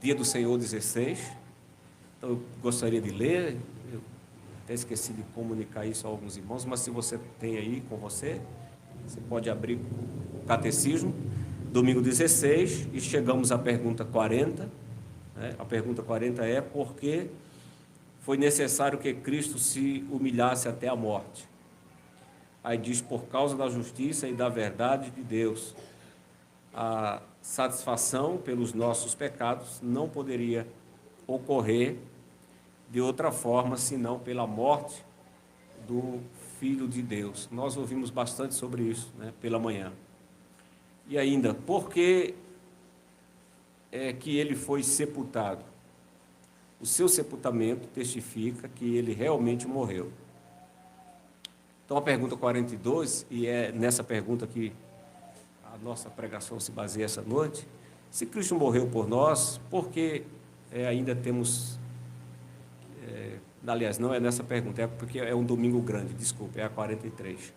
Dia do Senhor 16. Então, eu gostaria de ler. Eu até esqueci de comunicar isso a alguns irmãos, mas se você tem aí com você, você pode abrir o Catecismo, domingo 16, e chegamos à pergunta 40. A pergunta 40 é: por que foi necessário que Cristo se humilhasse até a morte? Aí diz: por causa da justiça e da verdade de Deus. A satisfação pelos nossos pecados não poderia ocorrer de outra forma, senão pela morte do Filho de Deus. Nós ouvimos bastante sobre isso, pela manhã. E ainda, por que é que ele foi sepultado? O seu sepultamento testifica que ele realmente morreu. Então, a pergunta 42, e é nessa pergunta que a nossa pregação se baseia essa noite: se Cristo morreu por nós, por que ainda temos... aliás, não é nessa pergunta, é porque é um domingo grande, desculpa, é a 43.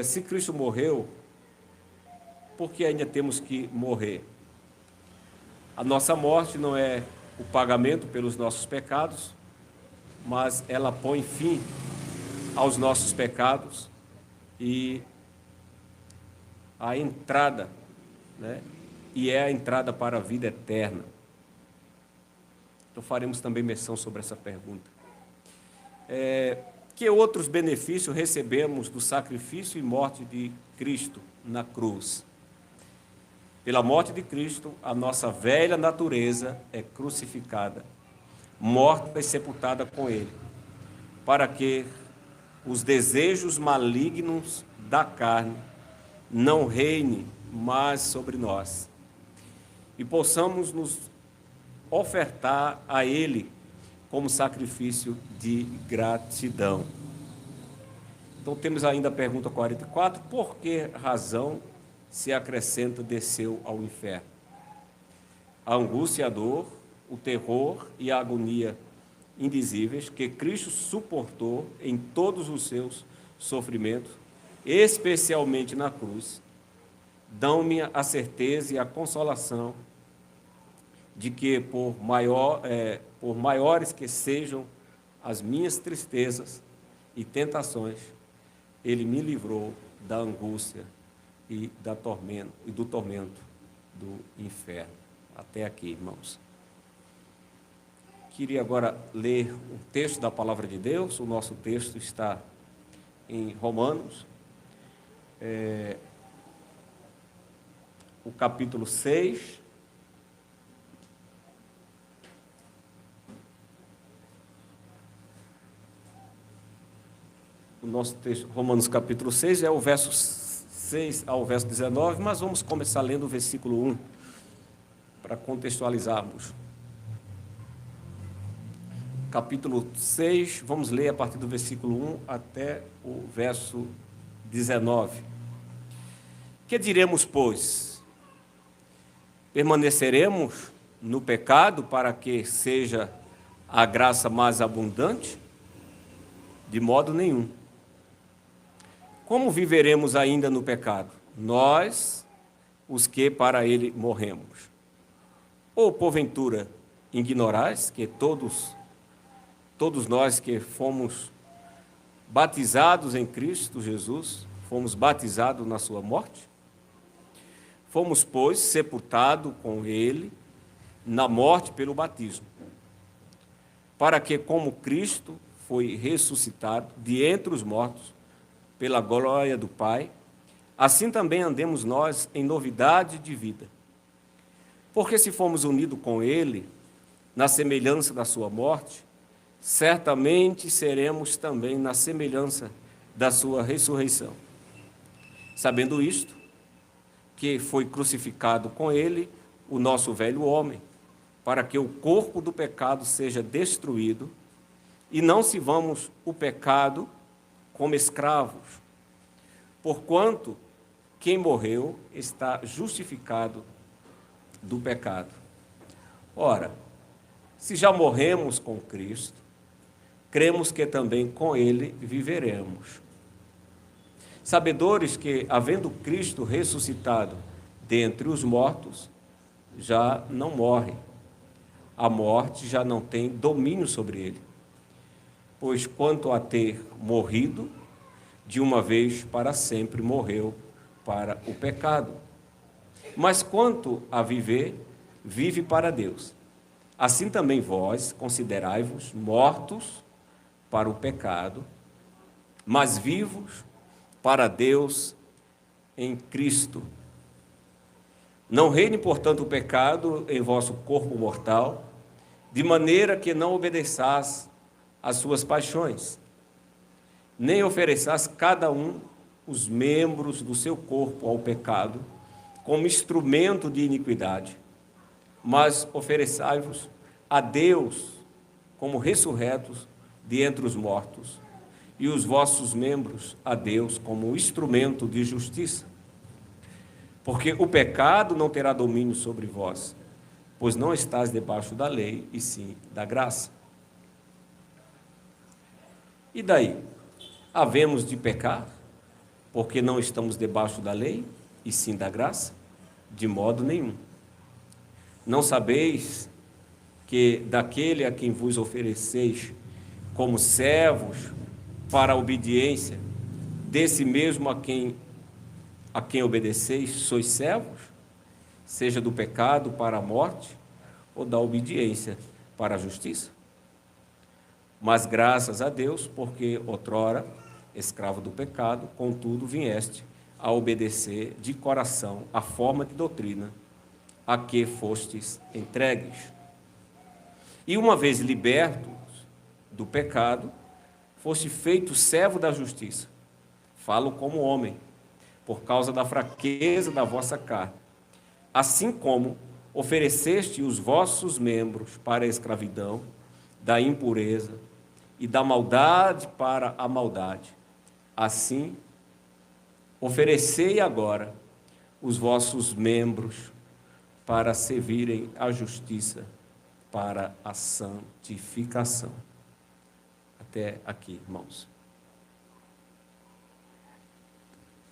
Se Cristo morreu, por que ainda temos que morrer? A nossa morte não é o pagamento pelos nossos pecados, mas ela põe fim aos nossos pecados e a entrada, e é a entrada para a vida eterna. Então, faremos também menção sobre essa pergunta. Que outros benefícios recebemos do sacrifício e morte de Cristo na cruz? Pela morte de Cristo, a nossa velha natureza é crucificada, morta e sepultada com Ele, para que os desejos malignos da carne não reinem mais sobre nós e possamos nos ofertar a Ele como sacrifício de gratidão. Então, temos ainda a pergunta 44, por que razão se acrescenta desceu ao inferno? A angústia e a dor, o terror e a agonia indizíveis que Cristo suportou em todos os seus sofrimentos, especialmente na cruz, dão-me a certeza e a consolação de que, por maiores que sejam as minhas tristezas e tentações, Ele me livrou da angústia e do tormento do inferno. Até aqui, irmãos. Queria agora ler um texto da Palavra de Deus. O nosso texto está em Romanos, o capítulo 6. O nosso texto, Romanos capítulo 6, é o verso 6 ao verso 19, mas vamos começar lendo o versículo 1, para contextualizarmos. Capítulo 6, vamos ler a partir do versículo 1 até o verso 19. Que diremos, pois? Permaneceremos no pecado para que seja a graça mais abundante? De modo nenhum. Como viveremos ainda no pecado? Nós, os que para ele morremos. Ou, porventura, ignorais que todos nós que fomos batizados em Cristo Jesus, fomos batizados na sua morte? Fomos, pois, sepultados com ele na morte pelo batismo, para que, como Cristo foi ressuscitado de entre os mortos, pela glória do Pai, assim também andemos nós em novidade de vida. Porque se fomos unidos com Ele, na semelhança da sua morte, certamente seremos também na semelhança da sua ressurreição. Sabendo isto, que foi crucificado com Ele o nosso velho homem, para que o corpo do pecado seja destruído, e não sirvamos o pecado como escravos, porquanto quem morreu está justificado do pecado. Ora, se já morremos com Cristo, cremos que também com Ele viveremos. Sabedores que, havendo Cristo ressuscitado dentre os mortos, já não morre. a morte já não tem domínio sobre ele. Pois quanto a ter morrido, de uma vez para sempre morreu para o pecado. Mas quanto a viver, vive para Deus. Assim também vós considerai-vos mortos para o pecado, mas vivos para Deus em Cristo. Não reine, portanto, o pecado em vosso corpo mortal, de maneira que não obedeçais às suas paixões, nem ofereçais cada um os membros do seu corpo ao pecado, como instrumento de iniquidade, mas ofereçai-vos a Deus como ressurretos de entre os mortos, e os vossos membros a Deus como instrumento de justiça. Porque o pecado não terá domínio sobre vós, pois não estás debaixo da lei, e sim da graça. E daí? Havemos de pecar, porque não estamos debaixo da lei, e sim da graça? De modo nenhum. Não sabeis que daquele a quem vos ofereceis como servos para a obediência, desse mesmo a quem obedeceis, sois servos, seja do pecado para a morte, ou da obediência para a justiça? Mas graças a Deus, porque outrora, escravo do pecado, contudo vieste a obedecer de coração a forma de doutrina a que fostes entregues. E uma vez libertos do pecado, foste feito servo da justiça. Falo como homem, por causa da fraqueza da vossa carne. Assim como ofereceste os vossos membros para a escravidão, da impureza e da maldade para a maldade, assim oferecei agora os vossos membros para servirem à justiça, para a santificação. Até aqui, irmãos.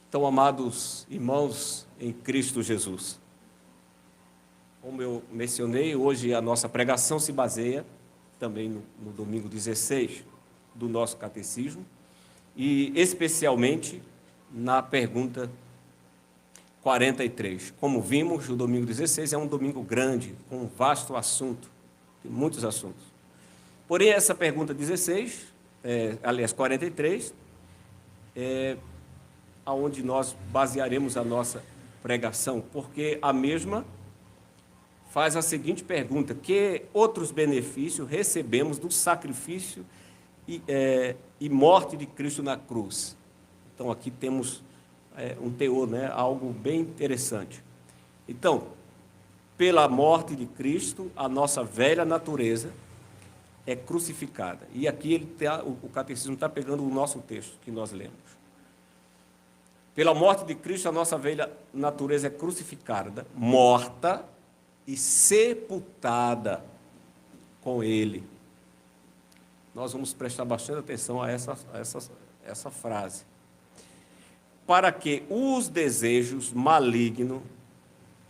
Então, amados irmãos em Cristo Jesus, como eu mencionei, hoje a nossa pregação se baseia também no domingo 16 do nosso catecismo, e especialmente na pergunta 43. Como vimos, o domingo 16 é um domingo grande, com um vasto assunto, tem muitos assuntos. Porém, essa pergunta 16, aliás, 43, é aonde nós basearemos a nossa pregação, porque a mesma faz a seguinte pergunta: que outros benefícios recebemos do sacrifício e morte de Cristo na cruz? Então, aqui temos um teor, algo bem interessante. Então, pela morte de Cristo, a nossa velha natureza é crucificada. E aqui o catecismo está pegando o nosso texto que nós lemos. Pela morte de Cristo, a nossa velha natureza é crucificada, morta e sepultada com Ele. Nós vamos prestar bastante atenção a essa frase. Para que os desejos malignos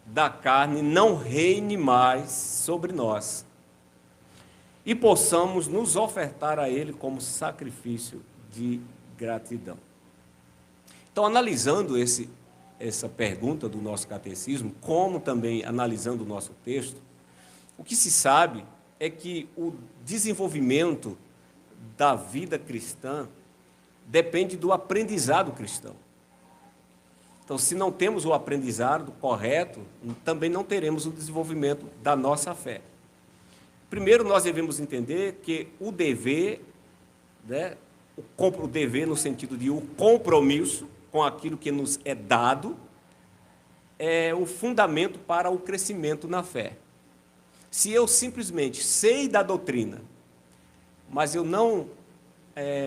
da carne não reinem mais sobre nós e possamos nos ofertar a Ele como sacrifício de gratidão. Então, analisando essa pergunta do nosso catecismo, como também analisando o nosso texto, o que se sabe é que o desenvolvimento da vida cristã depende do aprendizado cristão. Então, se não temos o aprendizado correto, também não teremos o desenvolvimento da nossa fé. Primeiro, nós devemos entender que o dever, o dever no sentido de o compromisso com aquilo que nos é dado, é o fundamento para o crescimento na fé. Se eu simplesmente sei da doutrina, mas eu não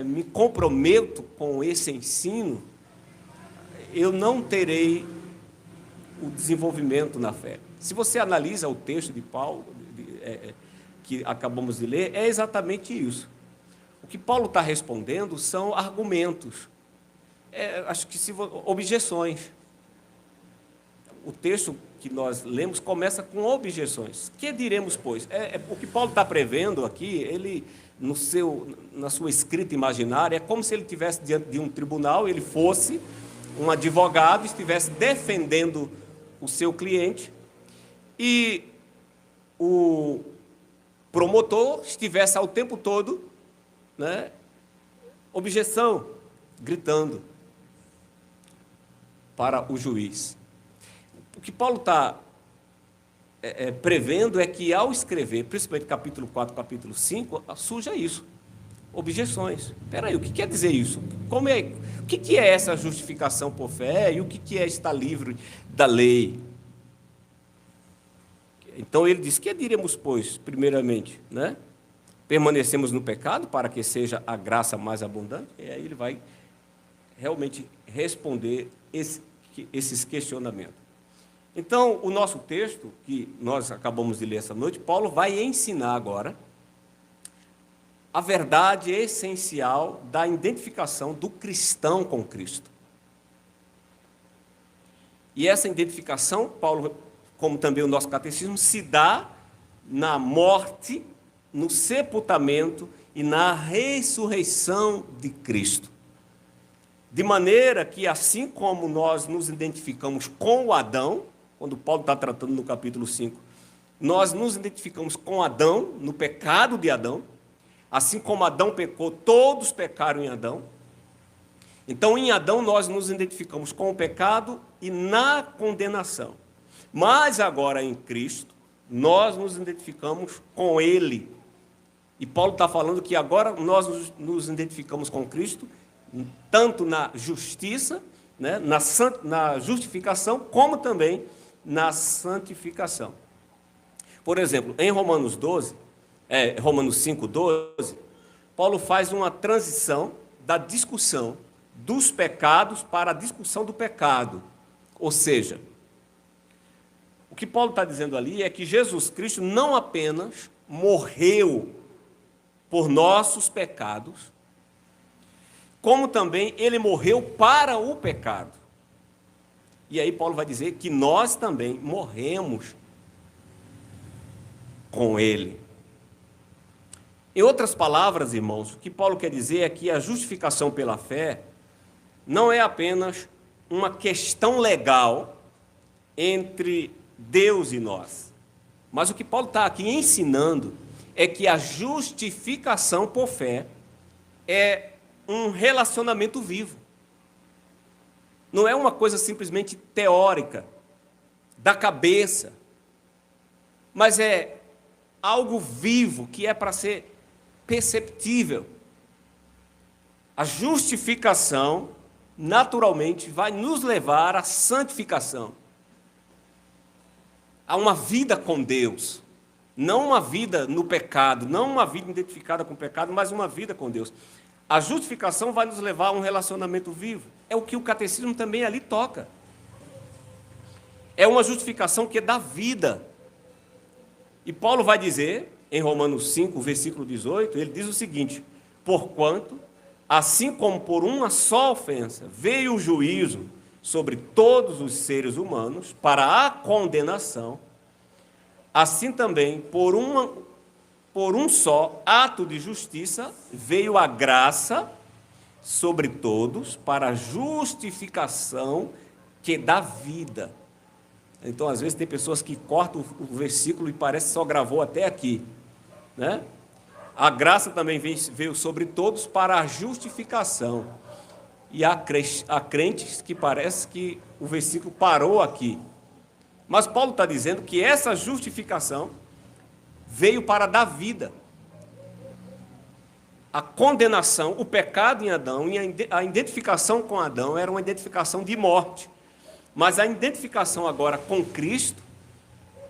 me comprometo com esse ensino, eu não terei o desenvolvimento na fé. Se você analisa o texto de Paulo, que acabamos de ler, é exatamente isso. O que Paulo está respondendo são argumentos, acho que objeções. O texto que nós lemos começa com objeções. Que diremos, pois? O que Paulo está prevendo aqui, ele, na sua escrita imaginária, é como se ele estivesse diante de um tribunal, ele fosse um advogado, estivesse defendendo o seu cliente, e o promotor estivesse ao tempo todo, né, objeção, gritando para o juiz. O que Paulo está prevendo é que, ao escrever, principalmente capítulo 4, capítulo 5, surja isso, objeções. Espera aí, o que quer dizer isso? O que é essa justificação por fé e o que é estar livre da lei? Então ele diz: que diremos, pois, primeiramente, né? Permanecemos no pecado para que seja a graça mais abundante? E aí ele vai realmente responder esses questionamentos. Então, o nosso texto, que nós acabamos de ler essa noite, Paulo vai ensinar agora a verdade essencial da identificação do cristão com Cristo. E essa identificação, Paulo, como também o nosso catecismo, se dá na morte, no sepultamento e na ressurreição de Cristo. De maneira que, assim como nós nos identificamos com o Adão, quando Paulo está tratando no capítulo 5, nós nos identificamos com Adão, no pecado de Adão, assim como Adão pecou, todos pecaram em Adão. Então, em Adão, nós nos identificamos com o pecado e na condenação. Mas agora, em Cristo, nós nos identificamos com Ele. E Paulo está falando que agora nós nos identificamos com Cristo, tanto na justiça, né, na justificação, como também na santificação. Por exemplo, em Romanos 5:12, Paulo faz uma transição da discussão dos pecados para a discussão do pecado. Ou seja, o que Paulo está dizendo ali é que Jesus Cristo não apenas morreu por nossos pecados, como também ele morreu para o pecado. E aí Paulo vai dizer que nós também morremos com ele. Em outras palavras, irmãos, o que Paulo quer dizer é que a justificação pela fé não é apenas uma questão legal entre Deus e nós. Mas o que Paulo está aqui ensinando é que a justificação por fé é um relacionamento vivo. Não é uma coisa simplesmente teórica, da cabeça, mas é algo vivo que é para ser perceptível. A justificação, naturalmente, vai nos levar à santificação, a uma vida com Deus, não uma vida no pecado, não uma vida identificada com o pecado, mas uma vida com Deus. A justificação vai nos levar a um relacionamento vivo. É o que o catecismo também ali toca. É uma justificação que dá vida. E Paulo vai dizer, em Romanos 5, versículo 18, ele diz o seguinte: porquanto, assim como por uma só ofensa veio o juízo sobre todos os seres humanos para a condenação, assim também por um só ato de justiça veio a graça sobre todos para a justificação que dá vida. Então, às vezes, tem pessoas que cortam o versículo e parece que só gravou até aqui, né? A graça também veio sobre todos para a justificação. E há crentes que parece que o versículo parou aqui. Mas Paulo está dizendo que essa justificação veio para dar vida. A condenação, o pecado em Adão e a identificação com Adão era uma identificação de morte. Mas a identificação agora com Cristo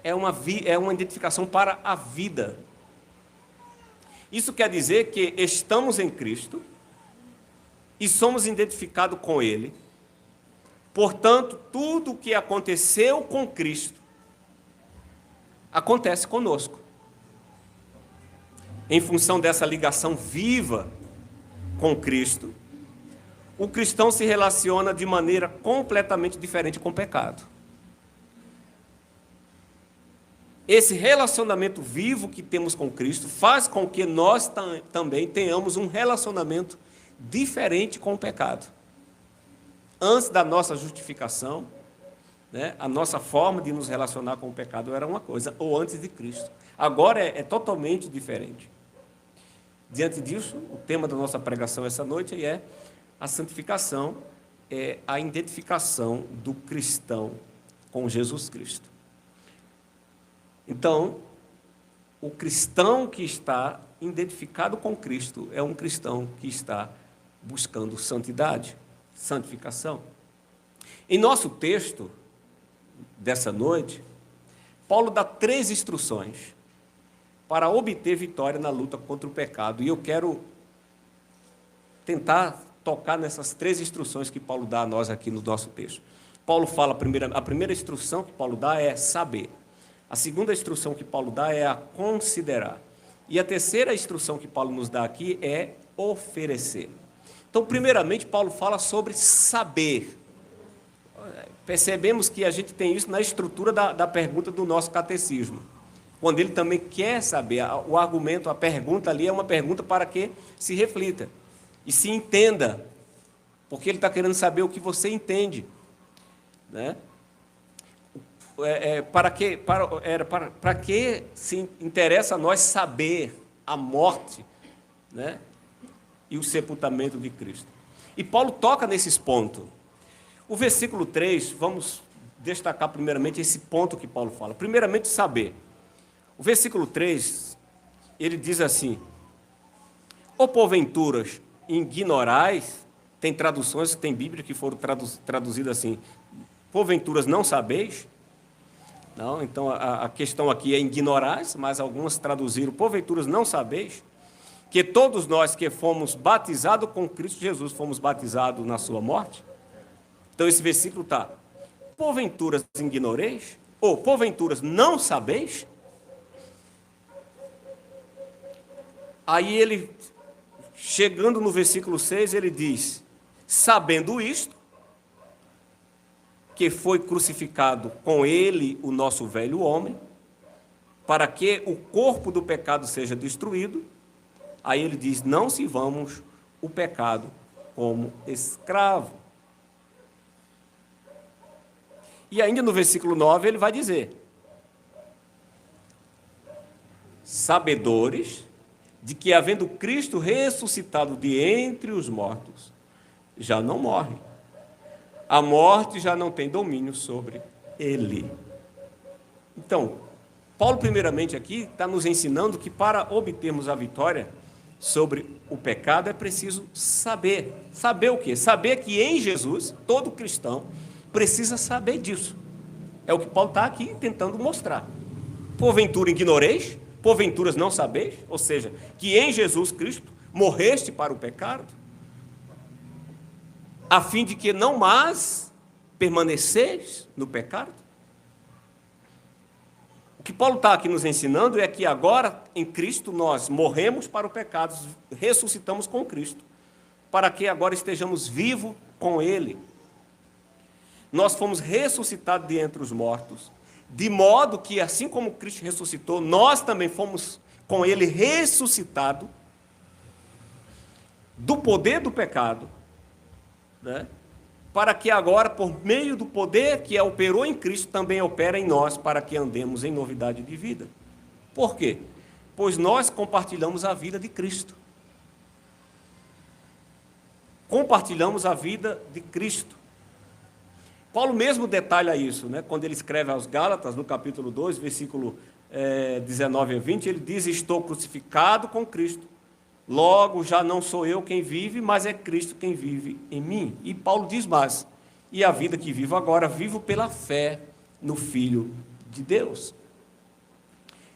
é uma identificação para a vida. Isso quer dizer que estamos em Cristo e somos identificados com Ele. Portanto, tudo o que aconteceu com Cristo acontece conosco. Em função dessa ligação viva com Cristo, o cristão se relaciona de maneira completamente diferente com o pecado. esse relacionamento vivo que temos com Cristo faz com que nós também tenhamos um relacionamento diferente com o pecado. Antes da nossa justificação, né, a nossa forma de nos relacionar com o pecado era uma coisa, ou antes de Cristo. Agora é totalmente diferente. Diante disso, o tema da nossa pregação essa noite é a santificação, é a identificação do cristão com Jesus Cristo. Então, o cristão que está identificado com Cristo é um cristão que está buscando santidade, santificação. Em nosso texto dessa noite, Paulo dá 3 instruções para obter vitória na luta contra o pecado. E eu quero tentar tocar nessas 3 instruções que Paulo dá a nós aqui no nosso texto. Paulo fala, a primeira instrução que Paulo dá é saber. A segunda instrução que Paulo dá é a considerar. E a terceira instrução que Paulo nos dá aqui é oferecer. Então, primeiramente, Paulo fala sobre saber. Percebemos que a gente tem isso na estrutura da pergunta do nosso catecismo. Quando ele também quer saber, o argumento, a pergunta ali é uma pergunta para que se reflita e se entenda, porque ele está querendo saber o que você entende, né? Para que se interessa a nós saber a morte, né, e o sepultamento de Cristo. E Paulo toca nesses pontos. O versículo 3, vamos destacar primeiramente esse ponto que Paulo fala. Primeiramente, saber. O versículo 3, ele diz assim: ou porventuras ignorais, tem traduções, tem Bíblia que foram traduzidas assim, porventuras não sabeis? Não, então a questão aqui é ignorais, mas algumas traduziram, porventuras não sabeis, que todos nós que fomos batizados com Cristo Jesus, fomos batizados na sua morte? Então esse versículo está, porventuras ignoreis? Ou porventuras não sabeis? Aí ele, chegando no versículo 6, ele diz, sabendo isto, que foi crucificado com ele o nosso velho homem, para que o corpo do pecado seja destruído. Aí ele diz, não sirvamos o pecado como escravo. E ainda no versículo 9 ele vai dizer, sabedores de que, havendo Cristo ressuscitado de entre os mortos, já não morre. A morte já não tem domínio sobre ele. Então, Paulo, primeiramente aqui, está nos ensinando que para obtermos a vitória sobre o pecado é preciso saber. Saber o quê? Saber que em Jesus, todo cristão precisa saber disso. É o que Paulo está aqui tentando mostrar. Porventura ignoreis? Porventuras não sabeis? Ou seja, que em Jesus Cristo morreste para o pecado, a fim de que não mais permaneceis no pecado? O que Paulo está aqui nos ensinando é que agora, em Cristo, nós morremos para o pecado, ressuscitamos com Cristo, para que agora estejamos vivos com Ele. Nós fomos ressuscitados de entre os mortos, de modo que, assim como Cristo ressuscitou, nós também fomos com Ele ressuscitados do poder do pecado, né? Para que agora, por meio do poder que operou em Cristo, também opera em nós, para que andemos em novidade de vida. Por quê? Pois nós compartilhamos a vida de Cristo. Compartilhamos a vida de Cristo. Paulo mesmo detalha isso, né? Quando ele escreve aos Gálatas, no capítulo 2, versículo 19 a 20, ele diz, estou crucificado com Cristo. Logo, já não sou eu quem vive, mas é Cristo quem vive em mim. E Paulo diz mais, e a vida que vivo agora, vivo pela fé no Filho de Deus.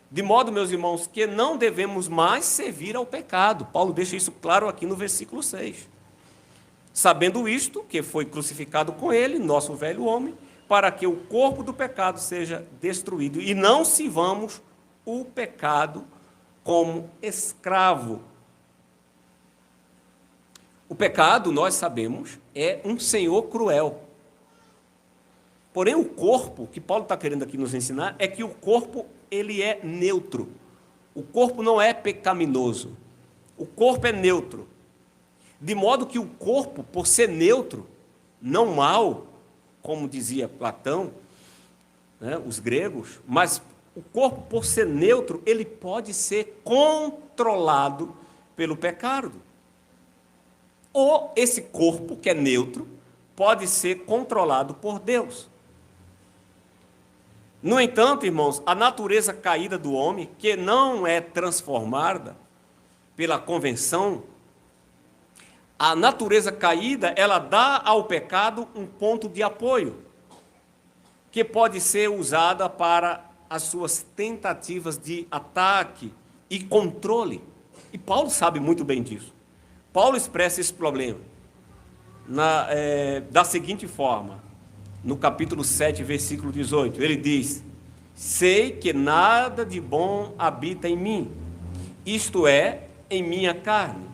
De modo, meus irmãos, que não devemos mais servir ao pecado. Paulo deixa isso claro aqui no versículo 6. Sabendo isto, que foi crucificado com ele, nosso velho homem, para que o corpo do pecado seja destruído, e não sirvamos o pecado como escravo. O pecado, nós sabemos, é um senhor cruel. Porém, o corpo, que Paulo está querendo aqui nos ensinar, é que o corpo, ele é neutro. O corpo não é pecaminoso. O corpo é neutro. De modo que o corpo, por ser neutro, não mau, como dizia Platão, né, os gregos, mas o corpo, por ser neutro, ele pode ser controlado pelo pecado. Ou esse corpo, que é neutro, pode ser controlado por Deus. No entanto, irmãos, a natureza caída do homem, que não é transformada pela convenção, a natureza caída, ela dá ao pecado um ponto de apoio, que pode ser usada para as suas tentativas de ataque e controle. E Paulo sabe muito bem disso. Paulo expressa esse problema da seguinte forma, no capítulo 7, versículo 18, ele diz: sei que nada de bom habita em mim, isto é, em minha carne,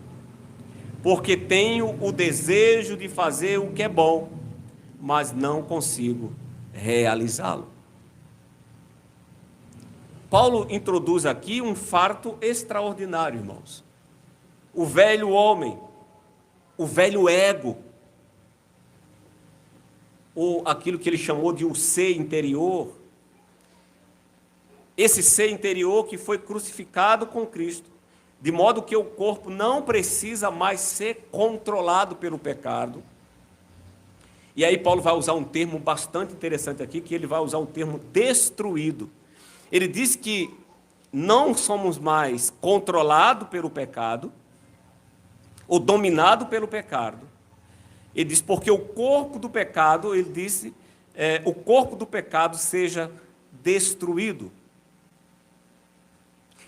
porque tenho o desejo de fazer o que é bom, mas não consigo realizá-lo. Paulo introduz aqui um fato extraordinário, irmãos. O velho homem, o velho ego, ou aquilo que ele chamou de o ser interior, esse ser interior que foi crucificado com Cristo, de modo que o corpo não precisa mais ser controlado pelo pecado. E aí Paulo vai usar um termo bastante interessante aqui, que ele vai usar o termo destruído. Ele diz que não somos mais controlados pelo pecado, ou dominados pelo pecado. Ele diz, porque o corpo do pecado, ele disse, o corpo do pecado seja destruído,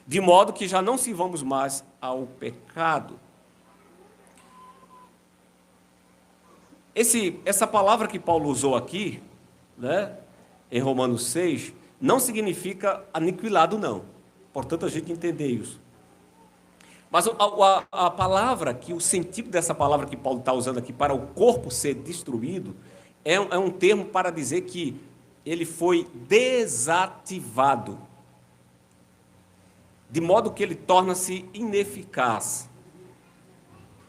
de modo que já não sirvamos mais ao pecado. Essa palavra que Paulo usou aqui, né, em Romanos 6, não significa aniquilado, não. Portanto, a gente entender isso. Mas a palavra, o sentido dessa palavra que Paulo está usando aqui para o corpo ser destruído, é um termo para dizer que ele foi desativado, de modo que ele torna-se ineficaz.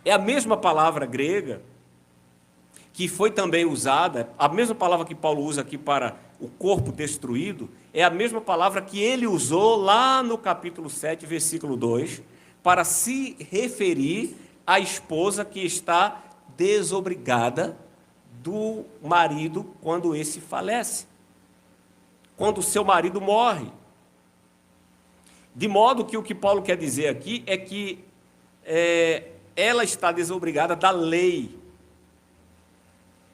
É a mesma palavra grega que foi também usada, a mesma palavra que Paulo usa aqui para o corpo destruído, é a mesma palavra que ele usou lá no capítulo 7, versículo 2, para se referir à esposa que está desobrigada do marido quando esse falece, quando o seu marido morre. De modo que o que Paulo quer dizer aqui é que ela está desobrigada da lei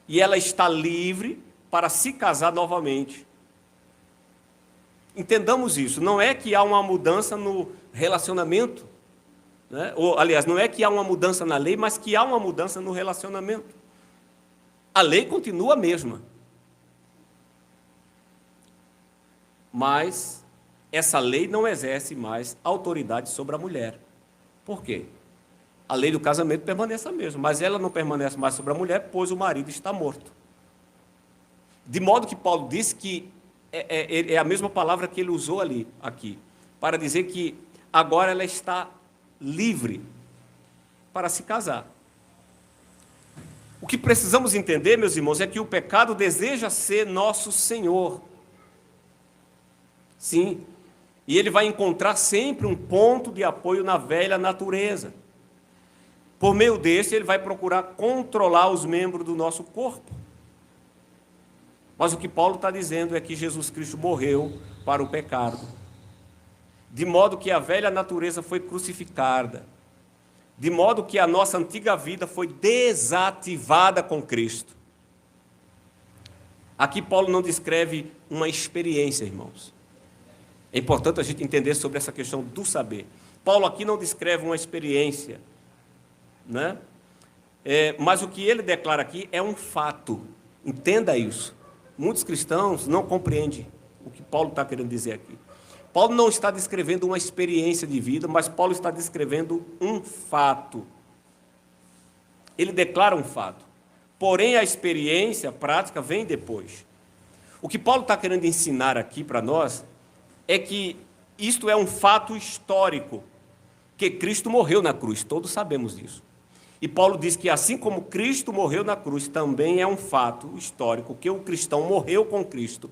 e ela está livre para se casar novamente. Entendamos isso, não é que há uma mudança no relacionamento, né? Ou, aliás, não é que há uma mudança na lei, mas que há uma mudança no relacionamento. A lei continua a mesma, mas essa lei não exerce mais autoridade sobre a mulher. Por quê? A lei do casamento permanece a mesma, mas ela não permanece mais sobre a mulher, pois o marido está morto. De modo que Paulo disse que é a mesma palavra que ele usou aqui, para dizer que agora ela está livre para se casar. O que precisamos entender, meus irmãos, é que o pecado deseja ser nosso Senhor. Sim, e ele vai encontrar sempre um ponto de apoio na velha natureza. Por meio desse, ele vai procurar controlar os membros do nosso corpo. Mas o que Paulo está dizendo é que Jesus Cristo morreu para o pecado, de modo que a velha natureza foi crucificada, de modo que a nossa antiga vida foi desativada com Cristo. Aqui Paulo não descreve uma experiência, irmãos. É importante a gente entender sobre essa questão do saber. Paulo aqui não descreve uma experiência, né? Mas o que ele declara aqui é um fato. Entenda isso. Muitos cristãos não compreendem o que Paulo está querendo dizer aqui. Paulo não está descrevendo uma experiência de vida, mas Paulo está descrevendo um fato. Ele declara um fato. Porém, a experiência prática vem depois. O que Paulo está querendo ensinar aqui para nós é que isto é um fato histórico, que Cristo morreu na cruz, todos sabemos disso. E Paulo diz que assim como Cristo morreu na cruz, também é um fato histórico que o cristão morreu com Cristo.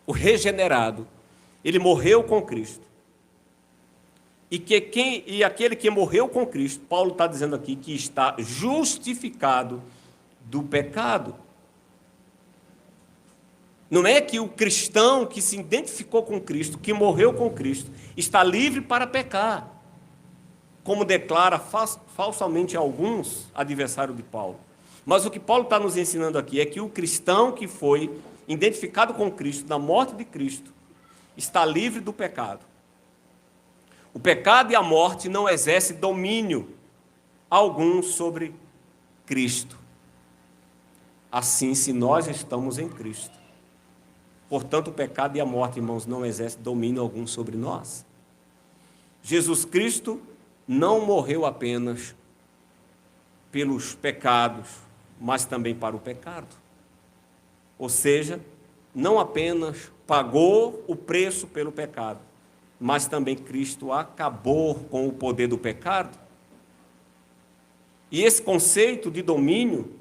O regenerado, ele morreu com Cristo. E aquele que morreu com Cristo, Paulo está dizendo aqui que está justificado do pecado. Não é que o cristão que se identificou com Cristo, que morreu com Cristo, está livre para pecar, como declara falsamente alguns adversários de Paulo. Mas o que Paulo está nos ensinando aqui é que o cristão que foi identificado com Cristo, na morte de Cristo, está livre do pecado. O pecado e a morte não exercem domínio algum sobre Cristo. Assim, se nós estamos em Cristo, portanto, o pecado e a morte, irmãos, não exercem domínio algum sobre nós. Jesus Cristo não morreu apenas pelos pecados, mas também para o pecado. Ou seja, não apenas pagou o preço pelo pecado, mas também Cristo acabou com o poder do pecado. E esse conceito de domínio,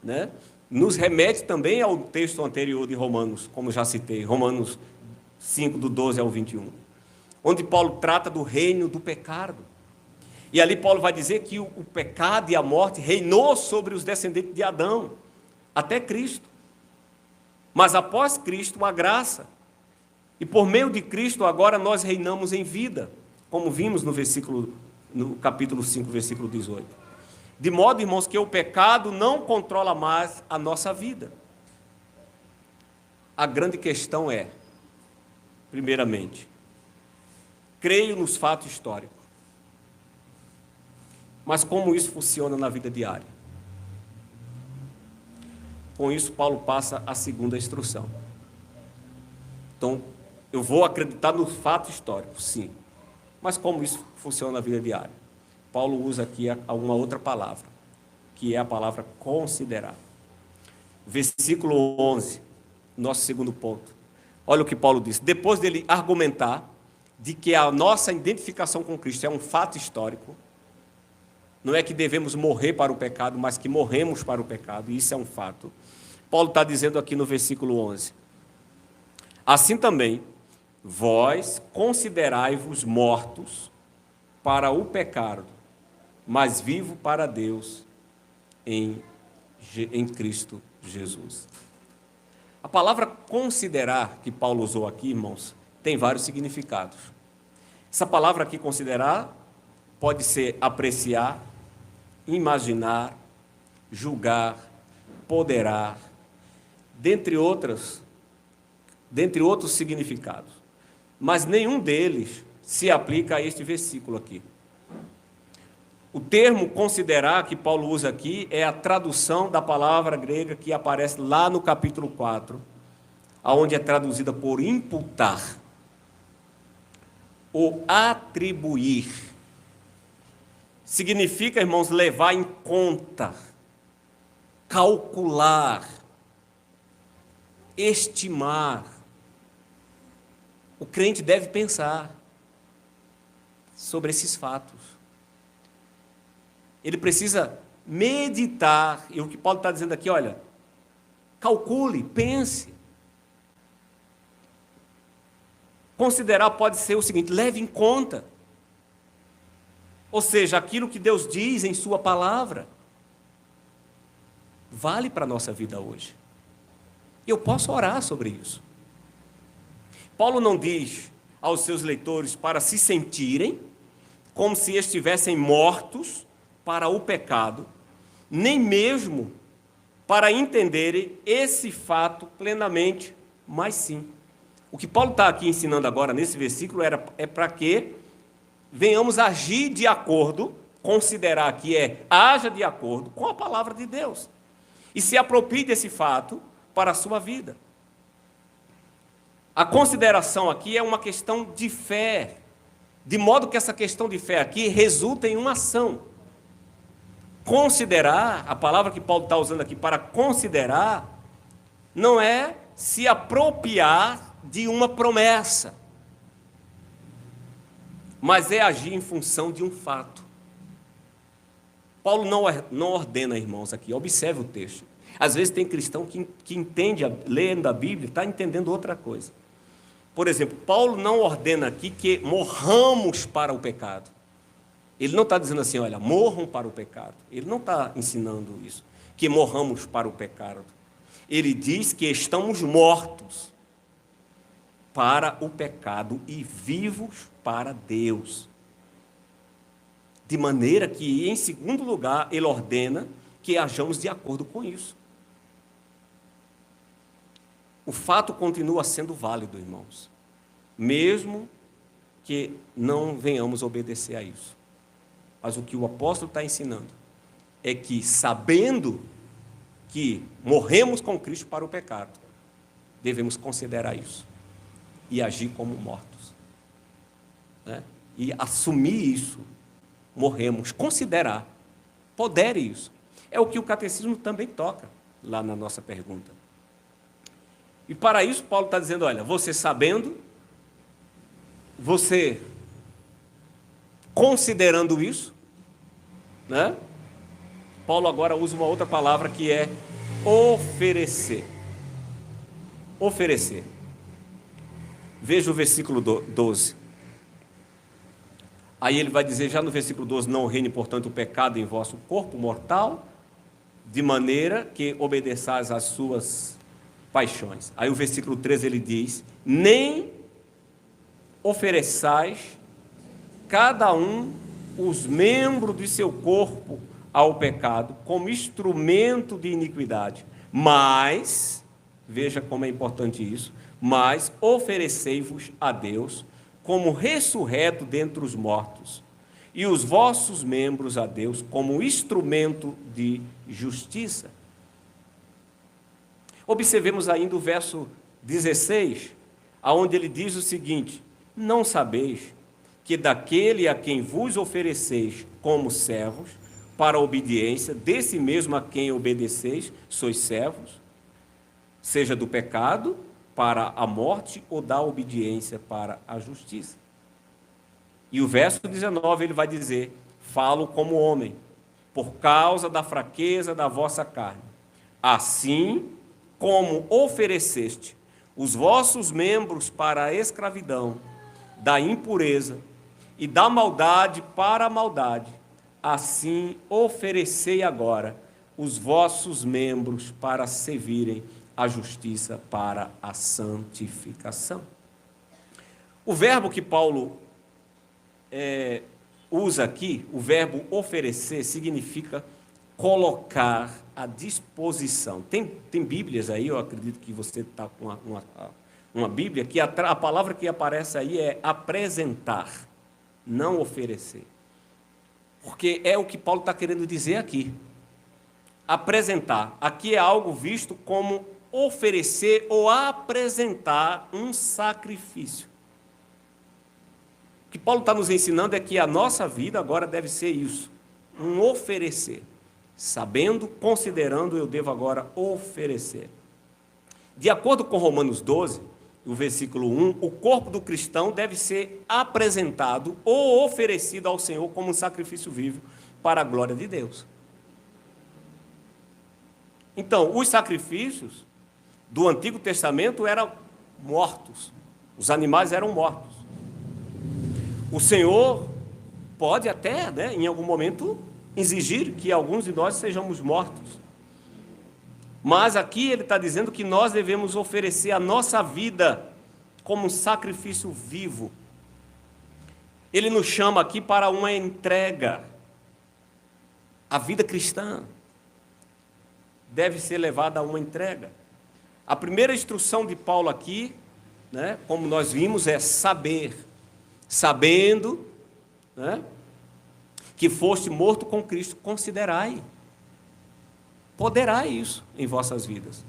né, nos remete também ao texto anterior de Romanos, como já citei, Romanos 5, do 12 ao 21, onde Paulo trata do reino do pecado. E ali Paulo vai dizer que o pecado e a morte reinou sobre os descendentes de Adão, até Cristo. Mas após Cristo, a graça. E por meio de Cristo, agora nós reinamos em vida, como vimos no capítulo 5, versículo 18. De modo, irmãos, que o pecado não controla mais a nossa vida. A grande questão é, primeiramente, creio nos fatos históricos. Mas como isso funciona na vida diária? Com isso, Paulo passa a segunda instrução. Então, eu vou acreditar no fato histórico, sim. Mas como isso funciona na vida diária? Paulo usa aqui uma outra palavra, que é a palavra considerar. Versículo 11, nosso segundo ponto. Olha o que Paulo diz. Depois dele argumentar de que a nossa identificação com Cristo é um fato histórico, não é que devemos morrer para o pecado, mas que morremos para o pecado, e isso é um fato. Paulo está dizendo aqui no versículo 11. Assim também, vós considerai-vos mortos para o pecado, mas vivo para Deus em Cristo Jesus. A palavra considerar, que Paulo usou aqui, irmãos, tem vários significados. Essa palavra aqui, considerar, pode ser apreciar, imaginar, julgar, ponderar, dentre outros significados. Mas nenhum deles se aplica a este versículo aqui. O termo considerar que Paulo usa aqui é a tradução da palavra grega que aparece lá no capítulo 4, onde é traduzida por imputar, ou atribuir. Significa, irmãos, levar em conta, calcular, estimar. O crente deve pensar sobre esses fatos. Ele precisa meditar, e o que Paulo está dizendo aqui, olha, calcule, pense. Considerar pode ser o seguinte, leve em conta. Ou seja, aquilo que Deus diz em sua palavra, vale para a nossa vida hoje. Eu posso orar sobre isso. Paulo não diz aos seus leitores para se sentirem como se estivessem mortos para o pecado, nem mesmo para entenderem esse fato plenamente, mas sim. O que Paulo está aqui ensinando agora nesse versículo é para que venhamos agir de acordo, considerar que haja de acordo com a palavra de Deus, e se aproprie desse fato para a sua vida. A consideração aqui é uma questão de fé, de modo que essa questão de fé aqui resulta em uma ação. Considerar, a palavra que Paulo está usando aqui para considerar, não é se apropriar de uma promessa, mas é agir em função de um fato. Paulo não ordena, irmãos, aqui, observe o texto. Às vezes tem cristão que entende, lendo a Bíblia, está entendendo outra coisa. Por exemplo, Paulo não ordena aqui que morramos para o pecado. Ele não está dizendo assim, olha, morram para o pecado. Ele não está ensinando isso, que morramos para o pecado. Ele diz que estamos mortos para o pecado e vivos para Deus. De maneira que, em segundo lugar, ele ordena que hajamos de acordo com isso. O fato continua sendo válido, irmãos, mesmo que não venhamos obedecer a isso. Mas o que o apóstolo está ensinando é que, sabendo que morremos com Cristo para o pecado, devemos considerar isso e agir como mortos, né? E assumir isso, morremos, considerar, poder isso. É o que o catecismo também toca lá na nossa pergunta. E para isso Paulo está dizendo, olha, você sabendo, você considerando isso, né? Paulo agora usa uma outra palavra que é oferecer. Oferecer. Veja o versículo 12. Aí ele vai dizer, já no versículo 12, não reine, portanto, o pecado em vosso corpo mortal, de maneira que obedeçais às suas paixões. Aí o versículo 13 ele diz, nem ofereçais cada um os membros de seu corpo ao pecado como instrumento de iniquidade, mas, veja como é importante isso, mas oferecei-vos a Deus como ressurreto dentre os mortos, e os vossos membros a Deus como instrumento de justiça. Observemos ainda o verso 16, aonde ele diz o seguinte, não sabeis que daquele a quem vos ofereceis como servos, para a obediência, desse mesmo a quem obedeceis, sois servos, seja do pecado para a morte ou da obediência para a justiça. E o verso 19 ele vai dizer, falo como homem, por causa da fraqueza da vossa carne. Assim como ofereceste os vossos membros para a escravidão, da impureza e da maldade para a maldade, assim oferecei agora os vossos membros para servirem a justiça para a santificação. O verbo que Paulo usa aqui, o verbo oferecer, significa colocar à disposição. Tem Bíblias aí, eu acredito que você está com uma Bíblia, que a palavra que aparece aí é apresentar, não oferecer. Porque é o que Paulo está querendo dizer aqui. Apresentar. Aqui é algo visto como oferecer ou apresentar um sacrifício. O que Paulo está nos ensinando é que a nossa vida agora deve ser isso, um oferecer. Sabendo, considerando, eu devo agora oferecer. De acordo com Romanos 12, o versículo 1, o corpo do cristão deve ser apresentado ou oferecido ao Senhor como um sacrifício vivo para a glória de Deus. Então, os sacrifícios do Antigo Testamento eram mortos, os animais eram mortos. O Senhor pode até, em algum momento, exigir que alguns de nós sejamos mortos. Mas aqui ele está dizendo que nós devemos oferecer a nossa vida como um sacrifício vivo. Ele nos chama aqui para uma entrega. A vida cristã deve ser levada a uma entrega. A primeira instrução de Paulo aqui, como nós vimos, é saber. Sabendo, que foste morto com Cristo, considerai. Poderá isso em vossas vidas.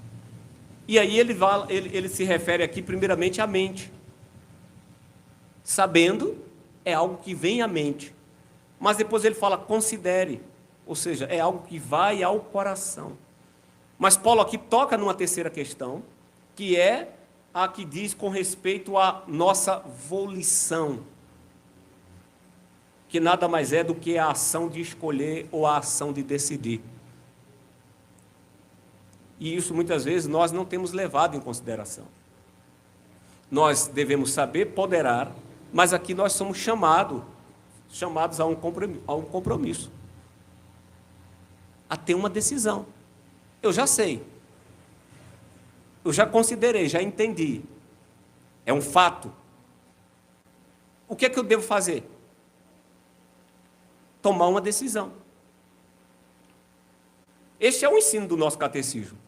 E aí ele se refere aqui primeiramente à mente. Sabendo é algo que vem à mente. Mas depois ele fala considere, ou seja, é algo que vai ao coração. Mas Paulo aqui toca numa terceira questão, que é a que diz com respeito à nossa volição, que nada mais é do que a ação de escolher ou a ação de decidir. E isso muitas vezes nós não temos levado em consideração. Nós devemos saber ponderar, mas aqui nós somos chamados a um compromisso, a ter uma decisão. Eu já sei, eu já considerei, já entendi, é um fato. O que é que eu devo fazer? Tomar uma decisão. Este é o ensino do nosso catecismo.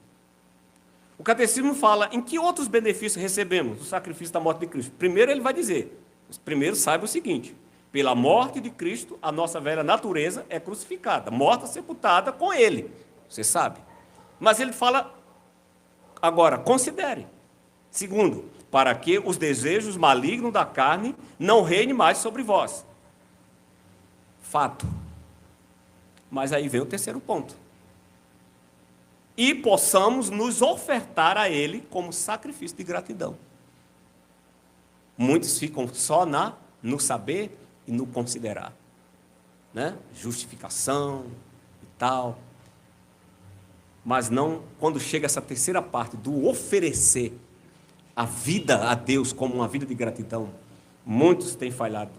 O catecismo fala em que outros benefícios recebemos do sacrifício da morte de Cristo. Primeiro ele vai dizer, primeiro saiba o seguinte: pela morte de Cristo, a nossa velha natureza é crucificada, morta, sepultada com ele. Você sabe. Mas ele fala, agora, considere. Segundo, para que os desejos malignos da carne não reinem mais sobre vós. Fato. Mas aí vem o terceiro ponto. E possamos nos ofertar a ele como sacrifício de gratidão. Muitos ficam só no saber e no considerar, né? Justificação e tal. Mas não, quando chega essa terceira parte do oferecer a vida a Deus como uma vida de gratidão, muitos têm falhado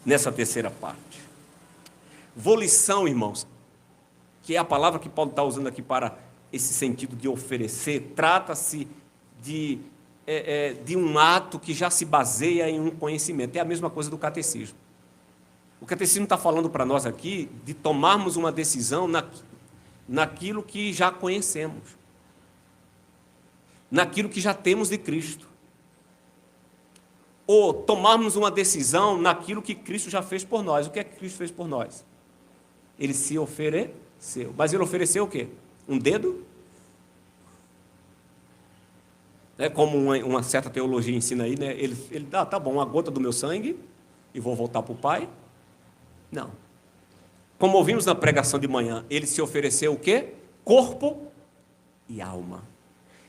nessa terceira parte. Volição, irmãos, que é a palavra que Paulo está usando aqui para esse sentido de oferecer, trata-se de um ato que já se baseia em um conhecimento. É a mesma coisa do catecismo. O catecismo está falando para nós aqui de tomarmos uma decisão naquilo que já conhecemos, naquilo que já temos de Cristo, ou tomarmos uma decisão naquilo que Cristo já fez por nós. O que é que Cristo fez por nós? Ele se ofereceu. Mas ele ofereceu o quê? Um dedo? Como uma certa teologia ensina aí, né? Ele dá, tá bom, uma gota do meu sangue e vou voltar para o Pai. Não. Como ouvimos na pregação de manhã, ele se ofereceu o quê? Corpo e alma.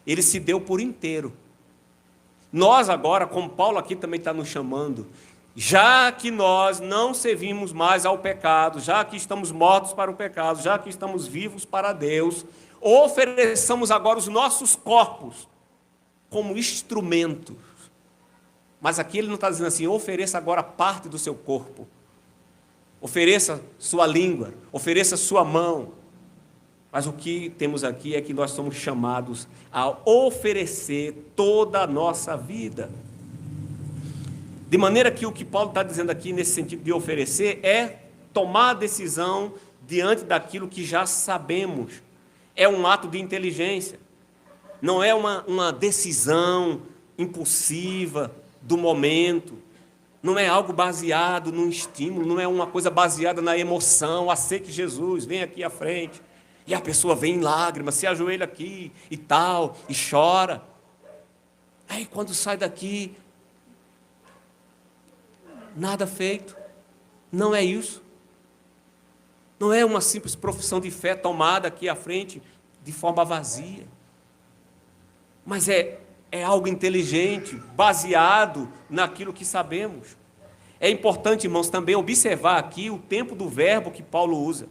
Ele se deu por inteiro. Nós agora, como Paulo aqui também está nos chamando, já que nós não servimos mais ao pecado, já que estamos mortos para o pecado, já que estamos vivos para Deus, ofereçamos agora os nossos corpos como instrumentos. Mas aqui ele não está dizendo assim, ofereça agora parte do seu corpo, ofereça sua língua, ofereça sua mão. Mas o que temos aqui é que nós somos chamados a oferecer toda a nossa vida. De maneira que o que Paulo está dizendo aqui, nesse sentido de oferecer, é tomar a decisão diante daquilo que já sabemos. É um ato de inteligência. Não é uma decisão impulsiva do momento. Não é algo baseado num estímulo, não é uma coisa baseada na emoção. Aceite Jesus, vem aqui à frente. E a pessoa vem em lágrimas, se ajoelha aqui e tal, e chora. Aí quando sai daqui, nada feito. Não é isso. Não é uma simples profissão de fé tomada aqui à frente de forma vazia. Mas é algo inteligente, baseado naquilo que sabemos. É importante, irmãos, também observar aqui o tempo do verbo que Paulo usa.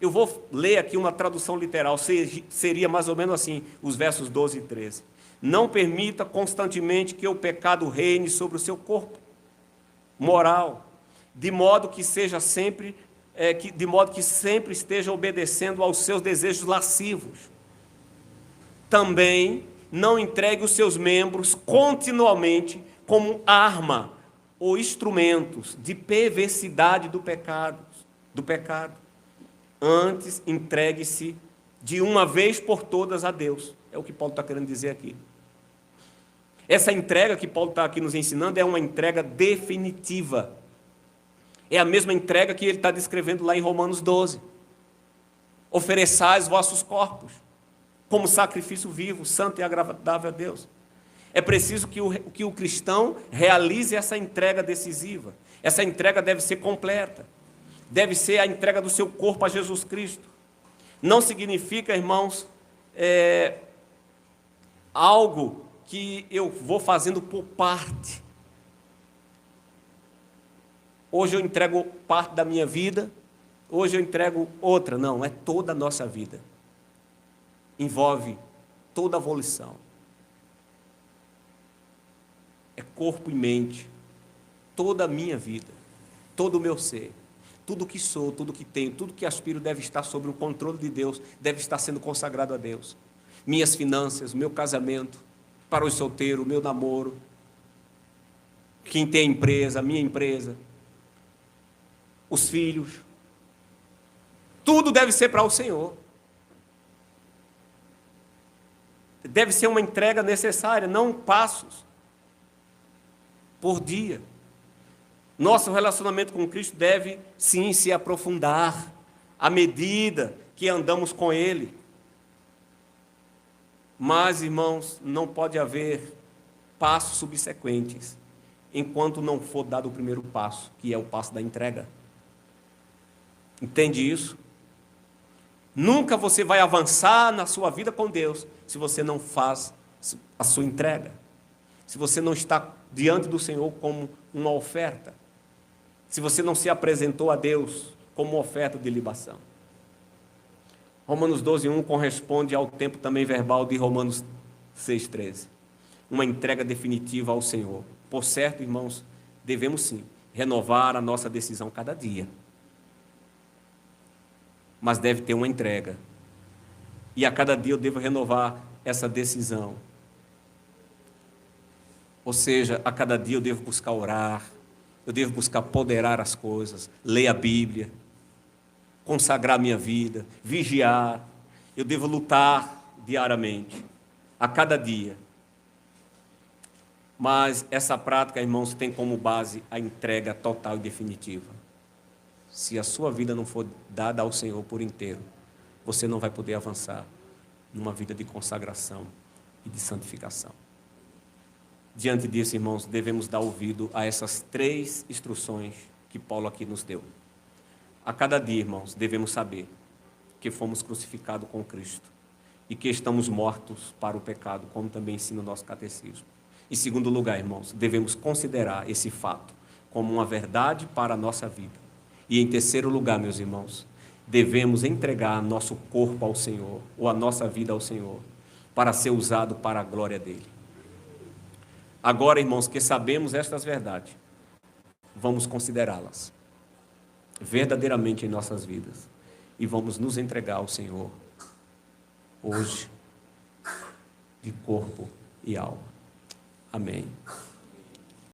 Eu vou ler aqui uma tradução literal, seria mais ou menos assim, os versos 12 e 13. Não permita constantemente que o pecado reine sobre o seu corpo moral, de modo que sempre esteja obedecendo aos seus desejos lascivos. Também não entregue os seus membros continuamente como arma ou instrumentos de perversidade do pecado. Antes, entregue-se de uma vez por todas a Deus. É o que Paulo está querendo dizer aqui. Essa entrega que Paulo está aqui nos ensinando é uma entrega definitiva. É a mesma entrega que ele está descrevendo lá em Romanos 12. Ofereçais vossos corpos como sacrifício vivo, santo e agradável a Deus. É preciso que o cristão realize essa entrega decisiva. Essa entrega deve ser completa. Deve ser a entrega do seu corpo a Jesus Cristo. Não significa, irmãos, algo que eu vou fazendo por parte. Hoje eu entrego parte da minha vida, hoje eu entrego outra. Não, é toda a nossa vida. Envolve toda a volição. É corpo e mente. Toda a minha vida, todo o meu ser, tudo que sou, tudo que tenho, tudo que aspiro deve estar sob o controle de Deus, deve estar sendo consagrado a Deus. Minhas finanças, meu casamento, para os solteiros, meu namoro, quem tem empresa, minha empresa, os filhos, tudo deve ser para o Senhor. Deve ser uma entrega necessária, não passos por dia. Nosso relacionamento com Cristo deve, sim, se aprofundar à medida que andamos com Ele. Mas, irmãos, não pode haver passos subsequentes enquanto não for dado o primeiro passo, que é o passo da entrega. Entende isso? Nunca você vai avançar na sua vida com Deus se você não faz a sua entrega. Se você não está diante do Senhor como uma oferta. Se você não se apresentou a Deus como oferta de libação. Romanos 12:1 corresponde ao tempo também verbal de Romanos 6:13. Uma entrega definitiva ao Senhor. Por certo, irmãos, devemos sim renovar a nossa decisão cada dia. Mas deve ter uma entrega. E a cada dia eu devo renovar essa decisão. Ou seja, a cada dia eu devo buscar orar, eu devo buscar apoderar as coisas, ler a Bíblia, consagrar minha vida, vigiar. Eu devo lutar diariamente, a cada dia. Mas essa prática, irmãos, tem como base a entrega total e definitiva. Se a sua vida não for dada ao Senhor por inteiro, você não vai poder avançar numa vida de consagração e de santificação. Diante disso, irmãos, devemos dar ouvido a essas 3 instruções que Paulo aqui nos deu. A cada dia, irmãos, devemos saber que fomos crucificados com Cristo e que estamos mortos para o pecado, como também ensina o nosso catecismo. Em segundo lugar, irmãos, devemos considerar esse fato como uma verdade para a nossa vida. E em terceiro lugar, meus irmãos, devemos entregar nosso corpo ao Senhor, ou a nossa vida ao Senhor, para ser usado para a glória dele. Agora, irmãos, que sabemos estas verdades, vamos considerá-las verdadeiramente em nossas vidas e vamos nos entregar ao Senhor hoje, de corpo e alma. Amém.